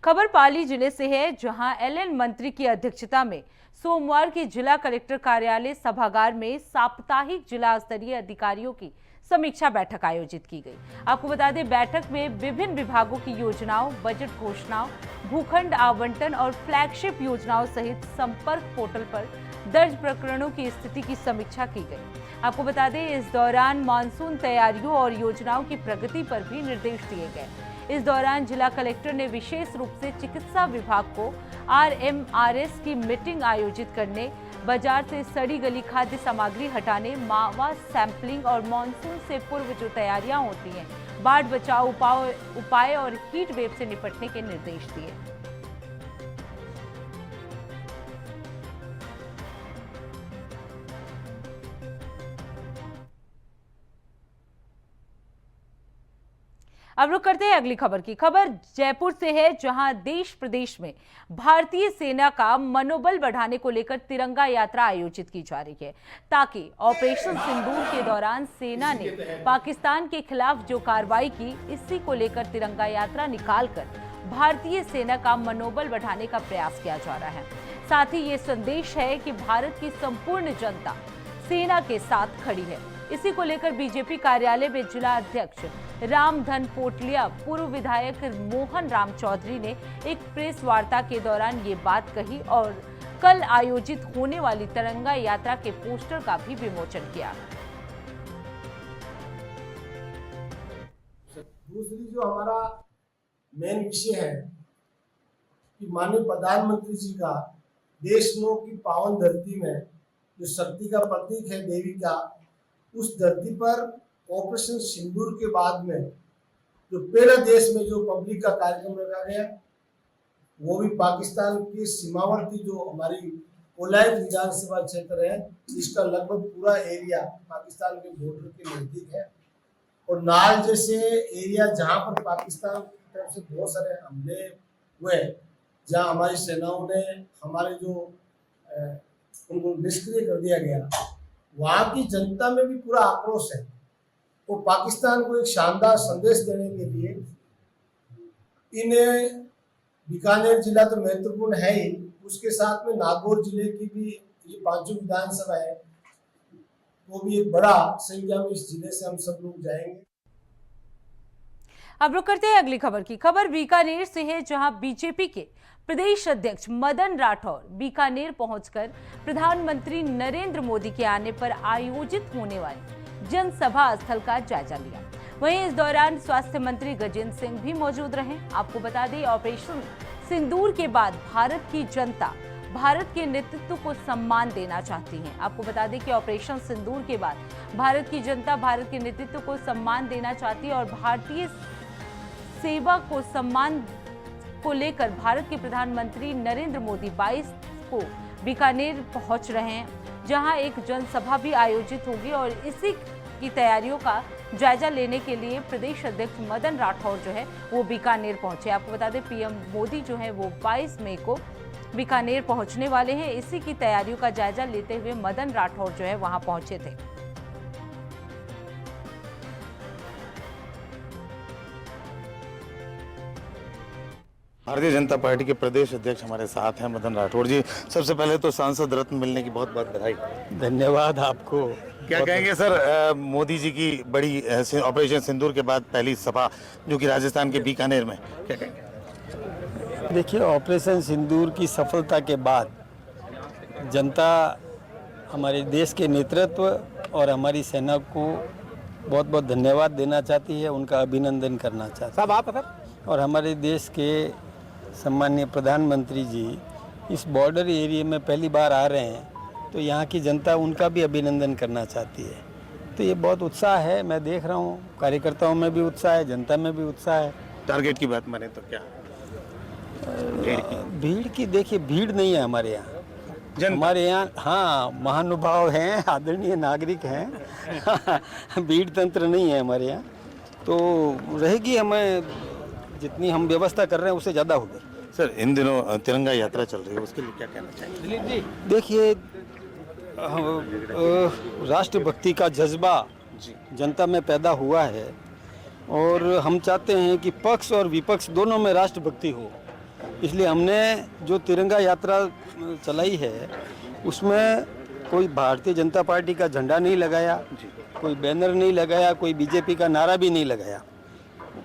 खबर पाली जिले से है, जहां एलएन मंत्री की अध्यक्षता में सोमवार की जिला कलेक्टर कार्यालय सभागार में साप्ताहिक जिला स्तरीय अधिकारियों की समीक्षा बैठक आयोजित की गई। आपको बता दें, बैठक में विभिन्न विभागों की योजनाओं, बजट घोषणाओं, भूखंड आवंटन और फ्लैगशिप योजनाओं सहित संपर्क पोर्टल पर दर्ज प्रकरणों की स्थिति की समीक्षा की गई। आपको बता दें, इस दौरान मानसून तैयारियों और योजनाओं की प्रगति पर भी निर्देश दिए गए। इस दौरान जिला कलेक्टर ने विशेष रूप से चिकित्सा विभाग को आरएमआरएस की मीटिंग आयोजित करने, बाजार से सड़ी गली खाद्य सामग्री हटाने, मावा सैंपलिंग और मानसून से पूर्व जो तैयारियां होती हैं, बाढ़ बचाव उपाय और हीट वेव से निपटने के निर्देश दिए। अब रुक करते हैं अगली खबर की। खबर जयपुर से है, जहां देश प्रदेश में भारतीय सेना का मनोबल बढ़ाने को लेकर तिरंगा यात्रा आयोजित की जा रही है, ताकि ऑपरेशन सिंदूर के दौरान सेना ने पाकिस्तान के खिलाफ जो कार्रवाई की, इसी को लेकर तिरंगा यात्रा निकालकर भारतीय सेना का मनोबल बढ़ाने का प्रयास किया जा रहा है। साथ ही ये संदेश है कि भारत की संपूर्ण जनता सेना के साथ खड़ी है। इसी को लेकर बीजेपी कार्यालय में जिला अध्यक्ष रामधन पोटलिया, पूर्व विधायक मोहन राम चौधरी ने एक प्रेस वार्ता के दौरान ये बात कही और कल आयोजित होने वाली तिरंगा यात्रा के पोस्टर का भी विमोचन किया। दूसरी जो हमारा मेन विषय है कि माननीय प्रधानमंत्री जी का देशनों की पावन धरती में जो शक्ति का प्रतीक है देवी का, उस धरती पर ऑपरेशन सिंदूर के बाद में जो पहला देश में जो पब्लिक का कार्यक्रम रखा गया, वो भी पाकिस्तान के सीमावर्ती जो हमारी कोलायत विधानसभा क्षेत्र है, इसका लगभग पूरा एरिया पाकिस्तान के बॉर्डर के नजदीक है। और नाल जैसे एरिया जहां पर पाकिस्तान की तरफ से बहुत सारे हमले हुए, जहां हमारी सेनाओं ने हमारे जो उनको निष्क्रिय कर दिया गया, वहां की जनता में भी पूरा आक्रोश है। वो पाकिस्तान को एक शानदार संदेश देने के लिए इन्हें बीकानेर जिला तो महत्वपूर्ण है ही, उसके साथ में नागौर जिले की भी ये पांचों विधानसभा है, वो भी एक बड़ा संख्या में इस जिले से हम सब लोग जाएंगे। अब रुक करते हैं अगली खबर की। खबर बीकानेर से है, जहां बीजेपी के प्रदेश अध्यक्ष मदन राठौर बीकानेर पहुंचकर प्रधानमंत्री नरेंद्र मोदी के आने पर आयोजित होने वाली जनसभा स्थल का जायजा लिया। वहीं इस दौरान स्वास्थ्य मंत्री गजेंद्र सिंह भी मौजूद रहे। आपको बता दें, ऑपरेशन सिंदूर के बाद भारत की जनता भारत के नेतृत्व को सम्मान देना चाहती है। आपको बता दें कि ऑपरेशन सिंदूर के बाद भारत की जनता भारत के नेतृत्व को सम्मान देना चाहती है और भारतीय सेवा को सम्मान को लेकर भारत के प्रधानमंत्री नरेंद्र मोदी 22 को बीकानेर पहुंच रहे हैं, जहां एक जनसभा भी आयोजित होगी और इसी की तैयारियों का जायजा लेने के लिए प्रदेश अध्यक्ष मदन राठौर जो है वो बीकानेर पहुंचे। आपको बता दें, पीएम मोदी जो है वो 22 मई को बीकानेर पहुंचने वाले हैं। इसी की तैयारियों का जायजा लेते हुए मदन राठौर जो है वहां पहुंचे थे। भारतीय जनता पार्टी के प्रदेश अध्यक्ष हमारे साथ हैं मदन राठौर जी। सबसे पहले तो सांसद रत्न मिलने की बहुत बहुत बधाई। धन्यवाद आपको। क्या कहेंगे सर, मोदी जी की बड़ी ऑपरेशन सिंदूर के बाद पहली सभा जो कि राजस्थान के बीकानेर में, क्या कहेंगे? देखिए, ऑपरेशन सिंदूर की सफलता के बाद जनता हमारे देश के नेतृत्व और हमारी सेना को बहुत बहुत धन्यवाद देना चाहती है, उनका अभिनंदन करना चाहती है। और हमारे देश के सम्माननीय प्रधानमंत्री जी इस बॉर्डर एरिया में पहली बार आ रहे हैं, तो यहाँ की जनता उनका भी अभिनंदन करना चाहती है। तो ये बहुत उत्साह है, मैं देख रहा हूँ कार्यकर्ताओं में भी उत्साह है, जनता में भी उत्साह है। टारगेट की बात माने तो क्या भीड़ की देखिए, भीड़ नहीं है हमारे यहाँ। हमारे यहाँ हाँ महानुभाव हैं, आदरणीय नागरिक हैं भीड़ तंत्र नहीं है हमारे यहाँ। तो रहेगी, हमें जितनी हम व्यवस्था कर रहे हैं उससे ज़्यादा होगी। सर, इन दिनों तिरंगा यात्रा चल रही है, उसके लिए क्या कहना चाहिए? देखिए, राष्ट्रभक्ति का जज्बा जनता में पैदा हुआ है और हम चाहते हैं कि पक्ष और विपक्ष दोनों में राष्ट्रभक्ति हो। इसलिए हमने जो तिरंगा यात्रा चलाई है उसमें कोई भारतीय जनता पार्टी का झंडा नहीं लगाया, कोई बैनर नहीं लगाया, कोई बीजेपी का नारा भी नहीं लगाया।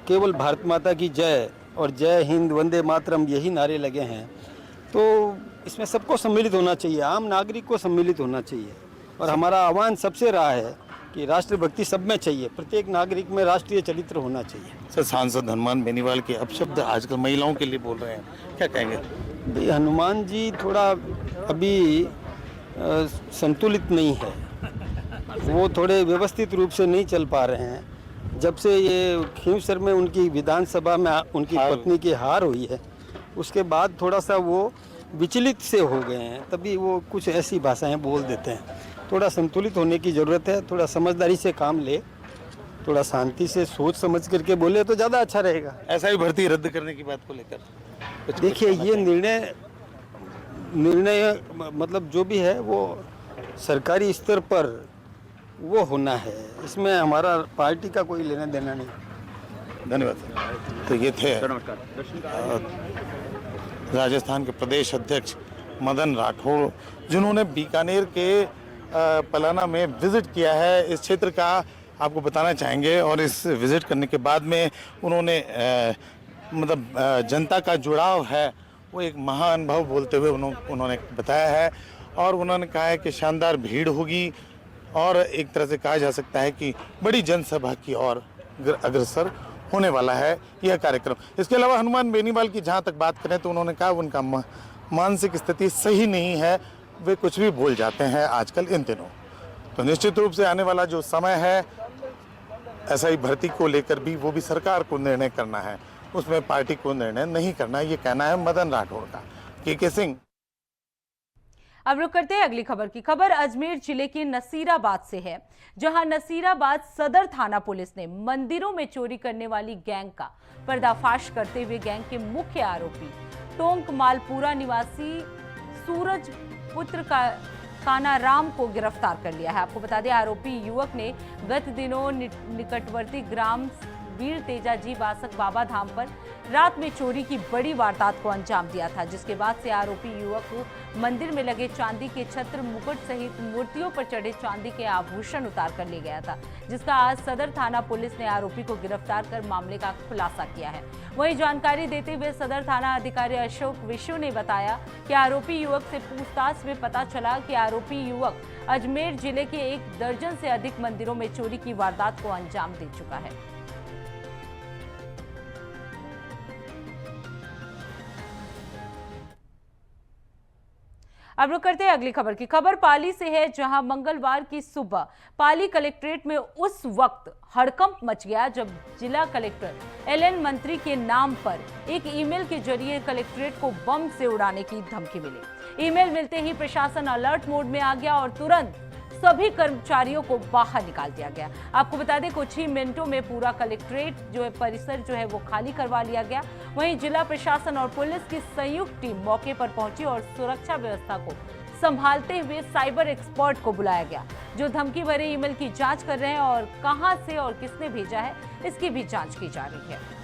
केवल भारत माता की जय और जय हिंद वंदे मातरम यही नारे लगे हैं। तो इसमें सबको सम्मिलित होना चाहिए, आम नागरिक को सम्मिलित होना चाहिए। और हमारा आह्वान सबसे रहा है कि राष्ट्रभक्ति सब में चाहिए, प्रत्येक नागरिक में राष्ट्रीय चरित्र होना चाहिए। सर, सांसद हनुमान बेनीवाल के अपशब्द आजकल महिलाओं के लिए बोल रहे हैं, क्या कहेंगे? भाई हनुमान जी थोड़ा अभी संतुलित नहीं है, वो थोड़े व्यवस्थित रूप से नहीं चल पा रहे हैं। जब से ये खींवसर में उनकी विधानसभा में उनकी पत्नी की हार हुई है, उसके बाद थोड़ा सा वो विचलित से हो गए हैं, तभी वो कुछ ऐसी भाषाएं बोल देते हैं। थोड़ा संतुलित होने की ज़रूरत है, थोड़ा समझदारी से काम ले, थोड़ा शांति से सोच समझ करके बोले तो ज़्यादा अच्छा रहेगा। ऐसा ही भर्ती रद्द करने की बात को लेकर देखिए, ये निर्णय मतलब जो भी है वो सरकारी स्तर पर वो होना है, इसमें हमारा पार्टी का कोई लेना देना नहीं। धन्यवाद सर। तो ये थे राजस्थान के प्रदेश अध्यक्ष मदन राठौड़, जिन्होंने बीकानेर के पलाना में विजिट किया है। इस क्षेत्र का आपको बताना चाहेंगे और इस विजिट करने के बाद में उन्होंने मतलब जनता का जुड़ाव है वो एक महाअनुभव बोलते हुए उन्होंने बताया है। और उन्होंने कहा है कि शानदार भीड़ होगी और एक तरह से कहा जा सकता है कि बड़ी जनसभा की ओर अग्रसर होने वाला है यह कार्यक्रम। इसके अलावा हनुमान बेनीवाल की जहाँ तक बात करें तो उन्होंने कहा उनका मानसिक स्थिति सही नहीं है, वे कुछ भी भूल जाते हैं आजकल इन दिनों। तो निश्चित रूप से आने वाला जो समय है ऐसा ही भर्ती को लेकर भी वो भी सरकार को निर्णय करना है, उसमें पार्टी को निर्णय नहीं करना, ये कहना है मदन राठौड़ का। के सिंह। अब रुक करते हैं अगली खबर की। खबर अजमेर जिले के नसीराबाद से है, जहां नसीराबाद सदर थाना पुलिस ने मंदिरों में चोरी करने वाली गैंग का पर्दाफाश करते हुए गैंग के मुख्य आरोपी टोंक मालपुरा निवासी सूरज पुत्र का कानाराम को गिरफ्तार कर लिया है। आपको बता दें, आरोपी युवक ने गत दिनों निकटवर्ती ग्राम वीर तेजाजी बासक बाबा धाम पर रात में चोरी की बड़ी वारदात को अंजाम दिया था, जिसके बाद से आरोपी युवक को मंदिर में लगे चांदी के छत्र मुकुट सहित मूर्तियों पर चढ़े चांदी के आभूषण उतार कर ले गया था, जिसका आज सदर थाना पुलिस ने आरोपी को गिरफ्तार कर मामले का खुलासा किया है। वहीं जानकारी देते हुए सदर थाना अधिकारी अशोक विशु ने बताया कि आरोपी युवक से पूछताछ में पता चला कि आरोपी युवक अजमेर जिले के 1 दर्जन से अधिक मंदिरों में चोरी की वारदात को अंजाम दे चुका है। अब रुक करते हैं अगली खबर की। खबर पाली से है, जहां मंगलवार की सुबह पाली कलेक्ट्रेट में उस वक्त हड़कंप मच गया जब जिला कलेक्टर एलएन मंत्री के नाम पर एक ईमेल के जरिए कलेक्ट्रेट को बम से उड़ाने की धमकी मिली। ईमेल मिलते ही प्रशासन अलर्ट मोड में आ गया और तुरंत सभी कर्मचारियों को बाहर निकाल दिया गया। आपको बता दें, कुछ ही मिनटों में पूरा कलेक्ट्रेट जो है परिसर जो है वो खाली करवा लिया गया। वहीं जिला प्रशासन और पुलिस की संयुक्त टीम मौके पर पहुंची और सुरक्षा व्यवस्था को संभालते हुए साइबर एक्सपर्ट को बुलाया गया, जो धमकी भरे ईमेल की जांच कर रहे हैं और कहां से और किसने भेजा है इसकी भी जांच की जा रही है।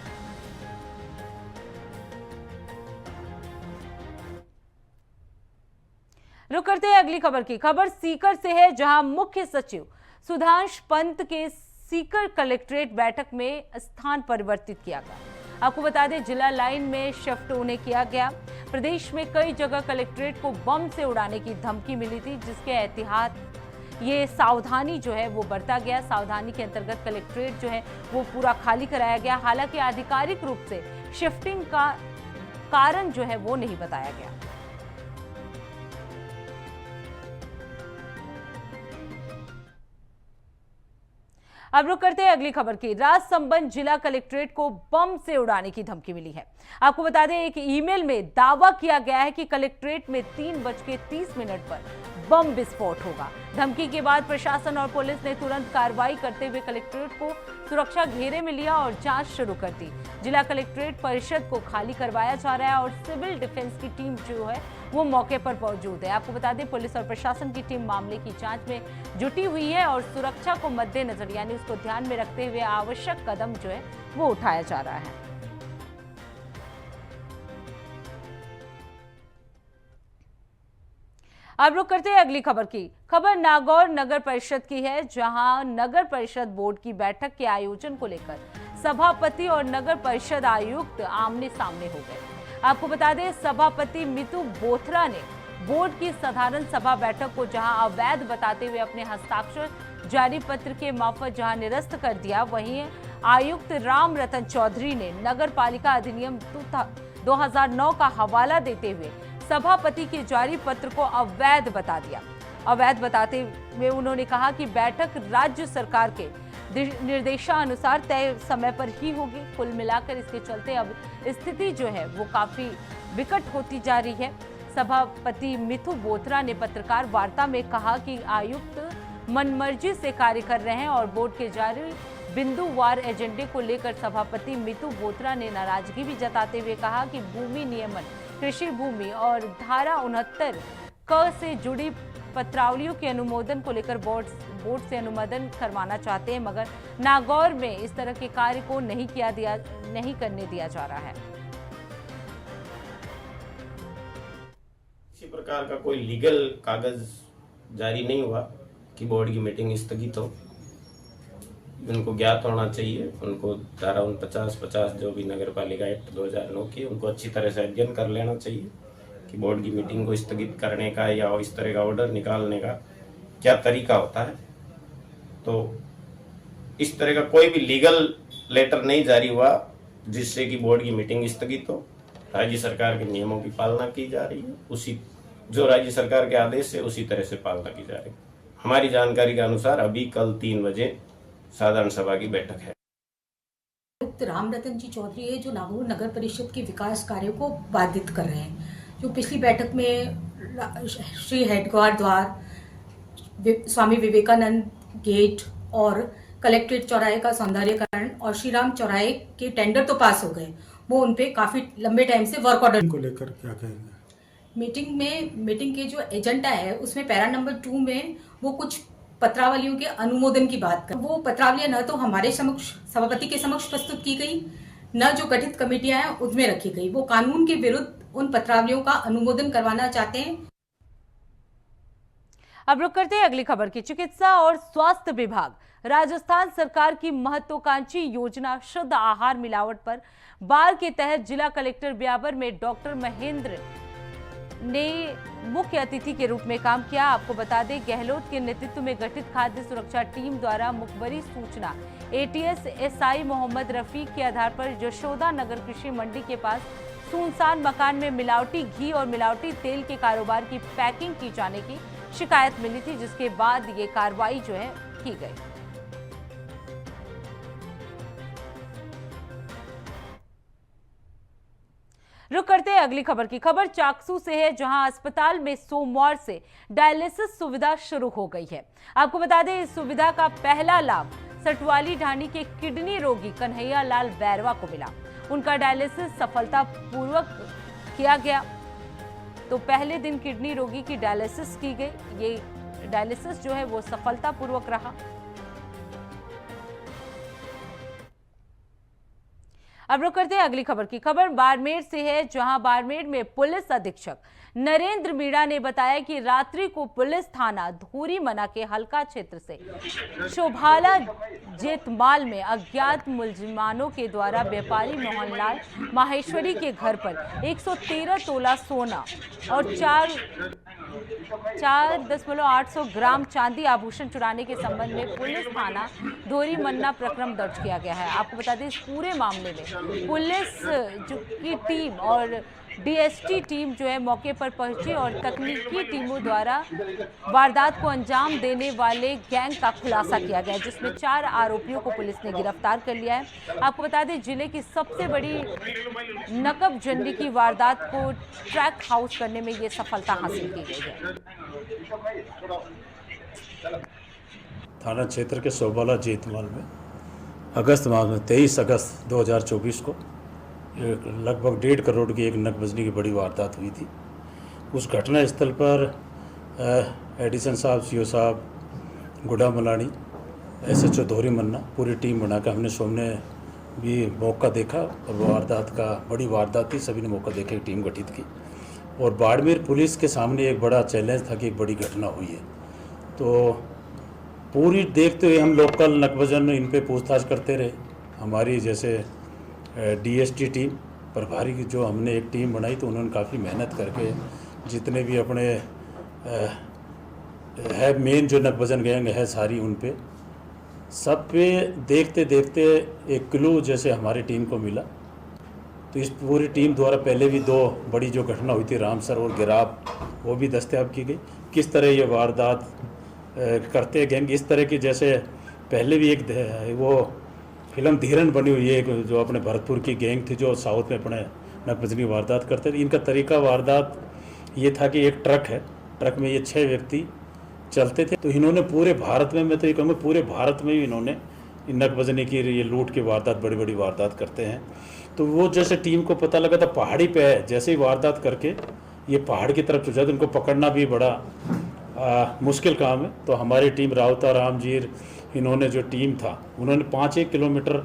रुक करते हैं अगली खबर की। खबर सीकर से है, जहां मुख्य सचिव सुधांश पंत के सीकर कलेक्ट्रेट बैठक में स्थान परिवर्तित किया गया। आपको बता दें, जिला लाइन में शिफ्ट उन्हें किया गया। प्रदेश में कई जगह कलेक्ट्रेट को बम से उड़ाने की धमकी मिली थी, जिसके एहतियात ये सावधानी जो है वो बरता गया। सावधानी के अंतर्गत कलेक्ट्रेट जो है वो पूरा खाली कराया गया। हालांकि आधिकारिक रूप से शिफ्टिंग का कारण जो है वो नहीं बताया गया। अब रुक करते हैं अगली खबर की। राजसमंद जिला कलेक्ट्रेट को बम से उड़ाने की धमकी मिली है। आपको बता दें, एक ईमेल में दावा किया गया है कि कलेक्ट्रेट में 3:30 पर बम विस्फोट होगा। धमकी के बाद प्रशासन और पुलिस ने तुरंत कार्रवाई करते हुए कलेक्ट्रेट को सुरक्षा घेरे में लिया और जांच शुरू कर दी। जिला कलेक्ट्रेट परिसर को खाली करवाया जा रहा है और सिविल डिफेंस की टीम जो है वो मौके पर मौजूद है। आपको बता दें, पुलिस और प्रशासन की टीम मामले की जांच में जुटी हुई है और सुरक्षा को मद्देनजर यानी उसको ध्यान में रखते हुए आवश्यक कदम जो है वो उठाया जा रहा है। अब रुक करते हैं अगली खबर की। खबर नागौर नगर परिषद की है, जहां नगर परिषद बोर्ड की बैठक के आयोजन को लेकर सभापति और नगर परिषद आयुक्त आमने सामने हो गए। आपको बता दें, सभापति मितु बोथरा ने बोर्ड की साधारण सभा बैठक को जहां अवैध बताते हुए अपने हस्ताक्षर जारी पत्र के मार्फत जहां निरस्त कर दिया, वहीं आयुक्त राम रतन चौधरी ने नगर पालिका अधिनियम 2009 का हवाला देते हुए सभापति के जारी पत्र को अवैध बता दिया। अवैध बताते हुए उन्होंने कहा कि बैठक राज्य सरकार के निर्देशानुसार तय समय पर ही होगी। कुल मिलाकर इसके चलते अब स्थिति जो है वो काफी विकट होती जा रही है। सभापति मिथु बोथरा ने पत्रकार वार्ता में कहा कि आयुक्त मनमर्जी से कार्य कर रहे हैं और बोर्ड के जारी बिंदुवार एजेंडे को लेकर सभापति मिथु बोथरा ने नाराजगी भी जताते हुए कहा कि भूमि नियमन, कृषि भूमि और धारा 69 क से जुड़ी पत्रावलियों के अनुमोदन को लेकर बोर्ड से अनुमोदन करवाना चाहते हैं, मगर नागौर में इस तरह के कार्य को नहीं करने दिया जा रहा है। किसी प्रकार का कोई लीगल कागज जारी नहीं हुआ कि बोर्ड की मीटिंग स्थगित हो। उनको ज्ञात होना चाहिए, उनको धारा 49-50 जो भी नगर पालिका एक्ट 2009 की, उनको अच्छी तरह से अध्ययन कर लेना चाहिए कि बोर्ड की मीटिंग को स्थगित करने का या इस तरह का ऑर्डर निकालने का क्या तरीका होता है। तो इस तरह का कोई भी लीगल लेटर नहीं जारी हुआ जिससे कि बोर्ड की मीटिंग स्थगित हो। राज्य सरकार के नियमों की पालना की जा रही है, उसी जो राज्य सरकार के आदेश है उसी तरह से पालना की जा रही है। हमारी जानकारी के अनुसार अभी कल 3 बजे साधारण सभा की बैठक है। राम रतन जी चौधरी है जो नागौर नगर परिषद के विकास कार्यों को बाधित कर रहे हैं। जो पिछली बैठक में श्री हेडक्वार्टर द्वार, स्वामी विवेकानंद गेट और कलेक्ट्रेट चौराहे का सौंदर्यीकरण और श्री राम चौराहे के टेंडर तो पास हो गए, वो उनपे काफी लंबे टाइम से वर्क ऑर्डर को लेकर क्या कहेंगे? मीटिंग के जो एजेंडा है उसमें पैरा नंबर 2 में वो कुछ पत्रावलियों के अनुमोदन की बात कर, वो पत्रावलियां न तो हमारे समक्ष सभापति के समक्ष प्रस्तुत की गई, न जो गठित कमेटियां हैं उसमें रखी गई। वो कानून के विरुद्ध उन पत्रावलियों का अनुमोदन करवाना चाहते हैं। अब रुक करते हैं अगली खबर की। चिकित्सा और स्वास्थ्य विभाग राजस्थान सरकार की महत्वाकांक्षी योजना शुद्ध आहार मिलावट पर बार के तहत जिला कलेक्टर ब्यावर में डॉक्टर महेंद्र ने मुख्य अतिथि के रूप में काम किया। आपको बता दें, गहलोत के नेतृत्व में गठित खाद्य सुरक्षा टीम द्वारा मुखबरी सूचना एटीएस एसआई मोहम्मद रफीक के आधार पर यशोदा नगर कृषि मंडी के पास सुनसान मकान में मिलावटी घी और मिलावटी तेल के कारोबार की पैकिंग की जाने की शिकायत मिली थी, जिसके बाद ये कार्रवाई जो है की गई। रुक करते हैं अगली खबर की। खबर चाकसू से है, जहां अस्पताल में सोमवार से डायलिसिस सुविधा शुरू हो गई है। आपको बता दें, इस सुविधा का पहला लाभ सटवाली ढाणी के किडनी रोगी कन्हैया लाल बैरवा को मिला। उनका डायलिसिस सफलतापूर्वक किया गया। तो पहले दिन किडनी रोगी की डायलिसिस की गई। ये डायलिसिस जो है वो सफलतापूर्वक रहा। अब रुक करते हैं अगली खबर की। खबर बाड़मेर से है, जहां बाड़मेर में पुलिस अधीक्षक नरेंद्र मीणा ने बताया कि रात्रि को पुलिस थाना धूरी मना के हल्का क्षेत्र से शोभाला जेतमाल में अज्ञात मुलजिमानों के द्वारा व्यापारी मोहनलाल माहेश्वरी के घर पर 113 तोला सोना और 4.8 ग्राम चांदी आभूषण चुराने के संबंध में पुलिस थाना धोरी मन्ना प्रकरण दर्ज किया गया है। आपको बता दें, इस पूरे मामले में पुलिस की टीम और डीएसटी टीम जो है मौके पर पहुंची और तकनीकी टीमों द्वारा वारदात को अंजाम देने वाले गैंग का खुलासा किया गया, जिसमें 4 आरोपियों को पुलिस ने गिरफ्तार कर लिया है। आपको बता दें, जिले की सबसे बड़ी नकब जंदी की वारदात को ट्रैक हाउस करने में ये सफलता हासिल की गई है। थाना क्षेत्र के शोभाला जेतमाल में अगस्त माह में 23 अगस्त 2024 को लगभग 1.5 करोड़ की एक नकबजनी की बड़ी वारदात हुई थी। उस घटना स्थल पर एडिसन साहब, सीओ साहब, गुडा मलानी, SHO धोरी मन्ना, पूरी टीम बनाकर हमने सामने भी मौका देखा और वारदात का बड़ी वारदात थी। सभी ने मौका देखे, टीम गठित की और बाड़मेर पुलिस के सामने एक बड़ा चैलेंज था कि एक बड़ी घटना हुई है। तो पूरी देखते हुए हम लोकल नकबजन इन पे पूछताछ करते रहे। हमारी जैसे डीएसटी टीम प्रभारी की जो हमने एक टीम बनाई, तो उन्होंने काफ़ी मेहनत करके जितने भी अपने है मेन जो नकबजन गैंग है सारी, उन पे सब पे देखते देखते एक क्लू जैसे हमारी टीम को मिला। तो इस पूरी टीम द्वारा पहले भी 2 बड़ी जो घटना हुई थी रामसर और गिराब, वो भी दस्तयाब की गई। किस तरह ये वारदात करते गैंग, इस तरह की जैसे पहले भी एक वो फिल्म धीरन बनी हुई है जो अपने भरतपुर की गैंग थी जो साउथ में अपने नकबजनी वारदात करते थे। इनका तरीका वारदात ये था कि एक ट्रक है, ट्रक में ये 6 व्यक्ति चलते थे। तो इन्होंने पूरे भारत में, मैं तो ये कहूँगा पूरे भारत में ही इन्होंने नकबजनी की ये लूट की वारदात, बड़ी बड़ी वारदात करते हैं। तो वो जैसे टीम को पता लगा था पहाड़ी पे है, जैसे ही वारदात करके ये पहाड़ की तरफ चल, उनको पकड़ना भी बड़ा मुश्किल काम है। तो हमारी टीम रावता रामजीर, इन्होंने जो टीम था, उन्होंने 5-1 किलोमीटर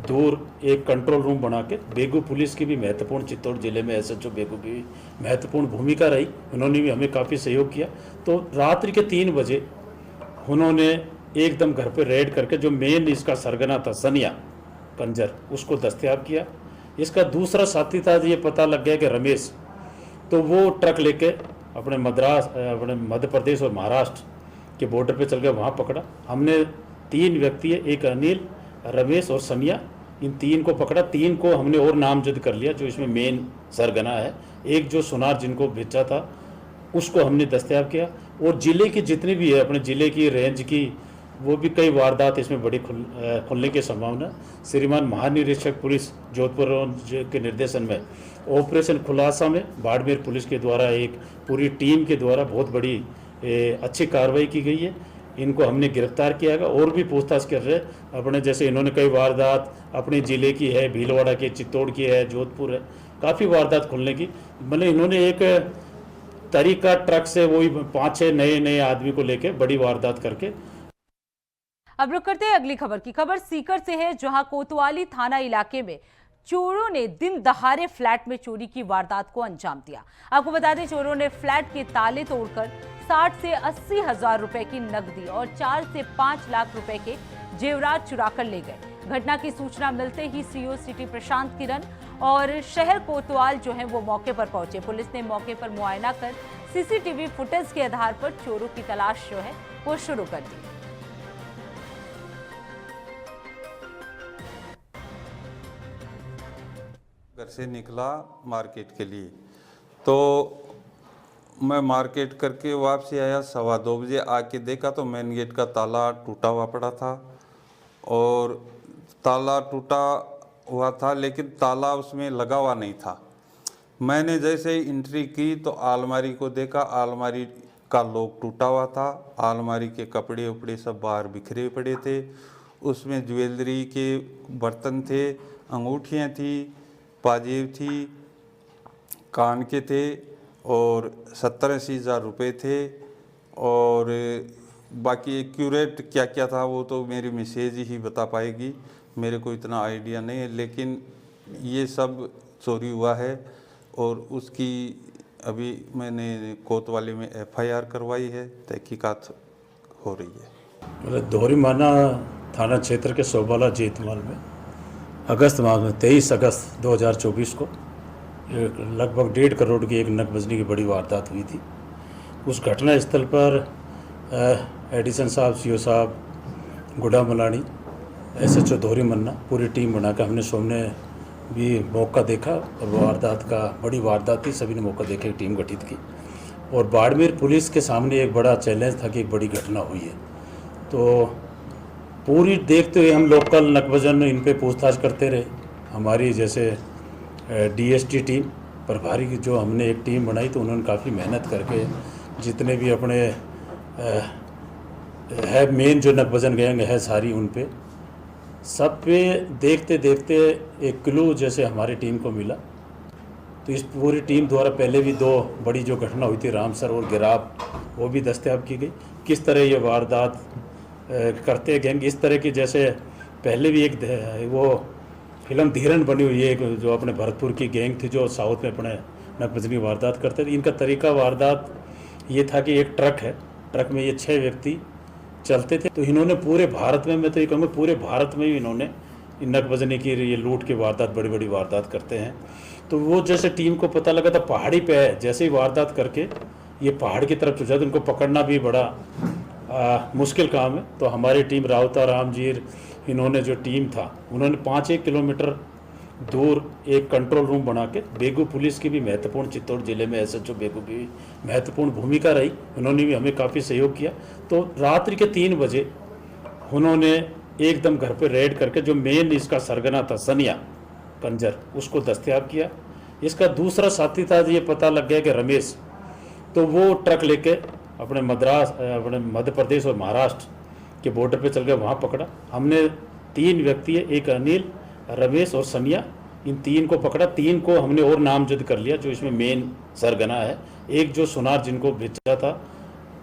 दूर एक कंट्रोल रूम बना के, बेगू पुलिस की भी महत्वपूर्ण, चित्तौड़ जिले में एसएचओ बेगू की भी महत्वपूर्ण भूमिका रही, उन्होंने भी हमें काफ़ी सहयोग किया। तो रात्रि के 3 बजे उन्होंने एकदम घर पे रेड करके जो मेन इसका सरगना था सनिया कंजर, उसको दस्तयाब किया। इसका दूसरा साथी था, ये पता लग गया कि रमेश, तो वो ट्रक लेके अपने मध्य प्रदेश और महाराष्ट्र के बॉर्डर पे चल गया, वहाँ पकड़ा। हमने 3 व्यक्ति है, एक अनिल, रमेश और सनिया, इन 3 को पकड़ा। 3 को हमने और नामजद कर लिया जो इसमें मेन सरगना है। एक जो सुनार जिनको बेचा था उसको हमने दस्तयाब किया। और ज़िले की जितनी भी है, अपने ज़िले की रेंज की, वो भी कई वारदात इसमें बड़ी खुलने की संभावना। श्रीमान महानिरीक्षक पुलिस जोधपुर के निर्देशन में ऑपरेशन खुलासा में बाड़मेर पुलिस के द्वारा एक पूरी टीम के द्वारा बहुत बड़ी अच्छी कार्रवाई की गई है। इनको हमने गिरफ्तार किया है और भी पूछताछ कर रहे हैं। अपने जैसे इन्होंने कई वारदात अपने ज़िले की है, भीलवाड़ा के, चित्तौड़ की है, जोधपुर है, काफ़ी वारदात खुलने की। मतलब इन्होंने एक तरीका ट्रक से वही 5-6 नए आदमी को लेके बड़ी वारदात करके। अब रुक करते हैं अगली खबर की। खबर सीकर से है, जहां कोतवाली थाना इलाके में चोरों ने दिन दहाड़े फ्लैट में चोरी की वारदात को अंजाम दिया। आपको बता दें, चोरों ने फ्लैट के ताले तोड़कर 60 से 80 हजार रुपए की नकदी और 4 से 5 लाख रुपए के जेवरात चुराकर ले गए। घटना की सूचना मिलते ही सीओ सिटी प्रशांत किरण और शहर कोतवाल जो है वो मौके पर पहुंचे। पुलिस ने मौके पर मुआयना कर सीसीटीवी फुटेज के आधार पर चोरों की तलाश जो है वो शुरू कर दी। घर से निकला मार्केट के लिए, तो मैं मार्केट करके वापसी आया 2:15 बजे। आके देखा तो मेन गेट का ताला टूटा हुआ पड़ा था, और ताला टूटा हुआ था लेकिन ताला उसमें लगा हुआ नहीं था। मैंने जैसे ही एंट्री की तो अलमारी को देखा, अलमारी का लॉक टूटा हुआ था, अलमारी के कपड़े उपड़े सब बाहर बिखरे पड़े थे। उसमें ज्वेलरी के बर्तन थे, अंगूठियाँ थी, पाजेब थी, कान के थे, और 70-80 हज़ार रुपये थे। और बाकी एक्यूरेट क्या क्या था वो तो मेरी मिसेज ही बता पाएगी, मेरे को इतना आइडिया नहीं है। लेकिन ये सब चोरी हुआ है और उसकी अभी मैंने कोतवाली में FIR करवाई है, तहकीकात हो रही है। मतलब दोहरीमाना थाना क्षेत्र के सोबाला जेतमाल में अगस्त माह में 23 अगस्त 2024 को लगभग 1.5 करोड़ की एक नकबजनी की बड़ी वारदात हुई थी। उस घटना स्थल पर एडिसन साहब, सीओ साहब, गुडा मलानी, SHO दोहरी मन्ना, पूरी टीम बना कर हमने सामने भी मौका देखा। और वारदात का बड़ी वारदात थी, सभी ने मौका देखे, टीम गठित की। और बाड़मेर पुलिस के सामने एक बड़ा चैलेंज था कि एक बड़ी घटना हुई है। तो पूरी देखते हुए हम लोकल नकबजन इन पे पूछताछ करते रहे। हमारी जैसे DST टीम प्रभारी की जो हमने एक टीम बनाई, तो उन्होंने काफ़ी मेहनत करके जितने भी अपने है मेन जो नकबजन गैंग है सारी, उन पे सब पे देखते देखते एक क्लू जैसे हमारी टीम को मिला। तो इस पूरी टीम द्वारा पहले भी 2 बड़ी जो घटना हुई थी रामसर और गिराब, वो भी दस्तयाब की गई। किस तरह ये वारदात करते गैंग, इस तरह की जैसे पहले भी एक वो फिल्म धीरन बनी हुई है, जो अपने भरतपुर की गैंग थी जो साउथ में अपने नकबजनी वारदात करते थे। इनका तरीका वारदात ये था कि एक ट्रक है, ट्रक में ये 6 व्यक्ति चलते थे। तो इन्होंने पूरे भारत में, मैं तो ये कहूँगा पूरे भारत में ही इन्होंने नकबजनी की, ये लूट की वारदात, बड़ी बड़ी वारदात करते हैं। तो वो जैसे टीम को पता लगा था पहाड़ी पे है, जैसे ही वारदात करके ये पहाड़ की तरफ चल, तो इनको पकड़ना भी बड़ा मुश्किल काम है। तो हमारी टीम रावता रामजीर, इन्होंने जो टीम था, उन्होंने 5-1 किलोमीटर दूर एक कंट्रोल रूम बना के, बेगू पुलिस की भी महत्वपूर्ण, चित्तौड़ जिले में SHO बेगू की भी महत्वपूर्ण भूमिका रही, उन्होंने भी हमें काफ़ी सहयोग किया। तो रात्रि के 3 बजे उन्होंने एकदम घर पे रेड करके जो मेन इसका सरगना था सनिया कंजर, उसको दस्तयाब किया। इसका दूसरा साथी था, ये पता लग गया कि रमेश, तो वो ट्रक लेके अपने मध्य प्रदेश और महाराष्ट्र के बॉर्डर पे चल गए, वहाँ पकड़ा। हमने 3 व्यक्ति है, एक अनिल, रमेश और सनिया, इन 3 को पकड़ा। 3 को हमने और नामजद कर लिया, जो इसमें मेन सरगना है। एक जो सुनार जिनको बेचा था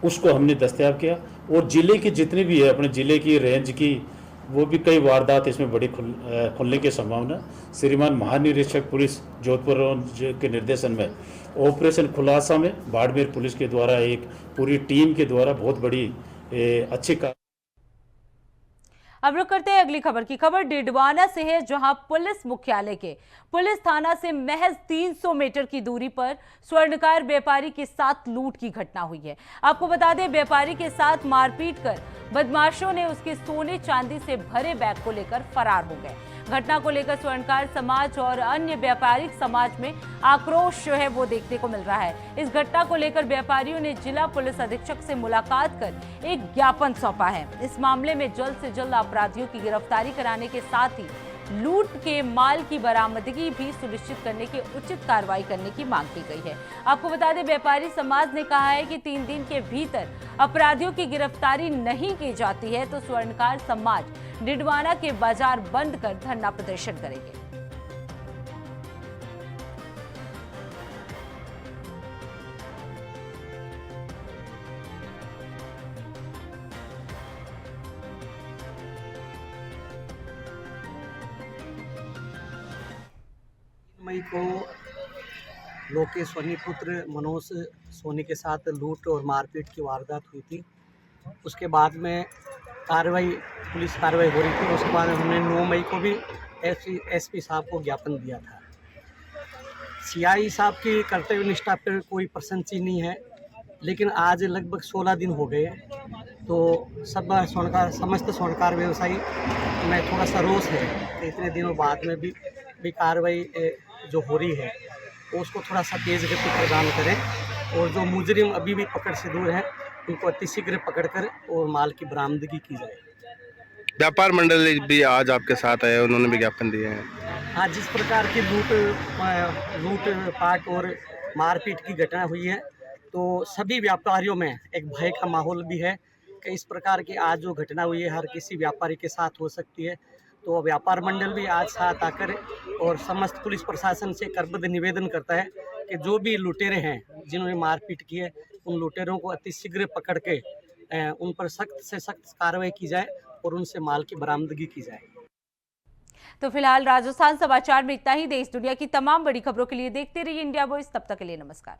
उसको हमने दस्तयाब किया। और जिले की जितनी भी है, अपने जिले की रेंज की, वो भी कई वारदात इसमें बड़ी खुलने की संभावना। श्रीमान महानिरीक्षक पुलिस जोधपुर के निर्देशन में ऑपरेशन खुलासा में बाड़मेर पुलिस के द्वारा, एक पूरी टीम के द्वारा बहुत बड़ी अच्छी अब रुक करते हैं अगली खबर की। खबर डिडवाना से है, जहां पुलिस मुख्यालय के पुलिस थाना से महज 300 मीटर की दूरी पर स्वर्णकार व्यापारी के साथ लूट की घटना हुई है। आपको बता दें, व्यापारी के साथ मारपीट कर बदमाशों ने उसके सोने चांदी से भरे बैग को लेकर फरार हो गए। घटना को लेकर स्वर्णकार समाज और अन्य व्यापारिक समाज में आक्रोश जो है वो देखने को मिल रहा है। इस घटना को लेकर व्यापारियों ने जिला पुलिस अधीक्षक से मुलाकात कर एक ज्ञापन सौंपा है। इस मामले में जल्द से जल्द अपराधियों की गिरफ्तारी कराने के साथ ही लूट के माल की बरामदगी भी सुनिश्चित करने की उचित कार्रवाई करने की मांग की गई है। आपको बता दें, व्यापारी समाज ने कहा है कि 3 दिन के भीतर अपराधियों की गिरफ्तारी नहीं की जाती है तो स्वर्णकार समाज डिडवाना के बाजार बंद कर धरना प्रदर्शन करेंगे। मई को लोकेश सोनी पुत्र मनोज सोनी के साथ लूट और मारपीट की वारदात हुई थी। उसके बाद में पुलिस कार्रवाई हो रही थी। उसके बाद हमने 9 मई को भी एसपी साहब को ज्ञापन दिया था। CI साहब की कर्तव्य निष्ठा पर कोई प्रशंसनीय नहीं है, लेकिन आज लगभग 16 दिन हो गए, तो समस्त स्वर्णकार व्यवसायी में थोड़ा सा रोष है कि इतने दिनों बाद में भी कार्रवाई जो हो रही है उसको थोड़ा सा तेज गति प्रदान करें, और जो मुजरिम अभी भी पकड़ से दूर हैं उनको अतिशीघ्र पकड़कर और माल की बरामदगी की जाए। व्यापार मंडल भी आज आपके साथ आए, उन्होंने भी ज्ञापन दिए हैं। हाँ, जिस प्रकार की लूट पाट और मारपीट की घटना हुई है, तो सभी व्यापारियों में एक भय का माहौल भी है कि इस प्रकार की आज जो घटना हुई है हर किसी व्यापारी के साथ हो सकती है। तो व्यापार मंडल भी आज साथ आकर और समस्त पुलिस प्रशासन से करबद्ध निवेदन करता है कि जो भी लुटेरे हैं जिन्होंने मारपीट की है, उन लुटेरों को अतिशीघ्र पकड़ के उन पर सख्त से सख्त कार्रवाई की जाए और उनसे माल की बरामदगी की जाए। तो फिलहाल राजस्थान समाचार में इतना ही। देश दुनिया की तमाम बड़ी खबरों के लिए देखते रहिए इंडिया वॉइस। तब तक के लिए नमस्कार।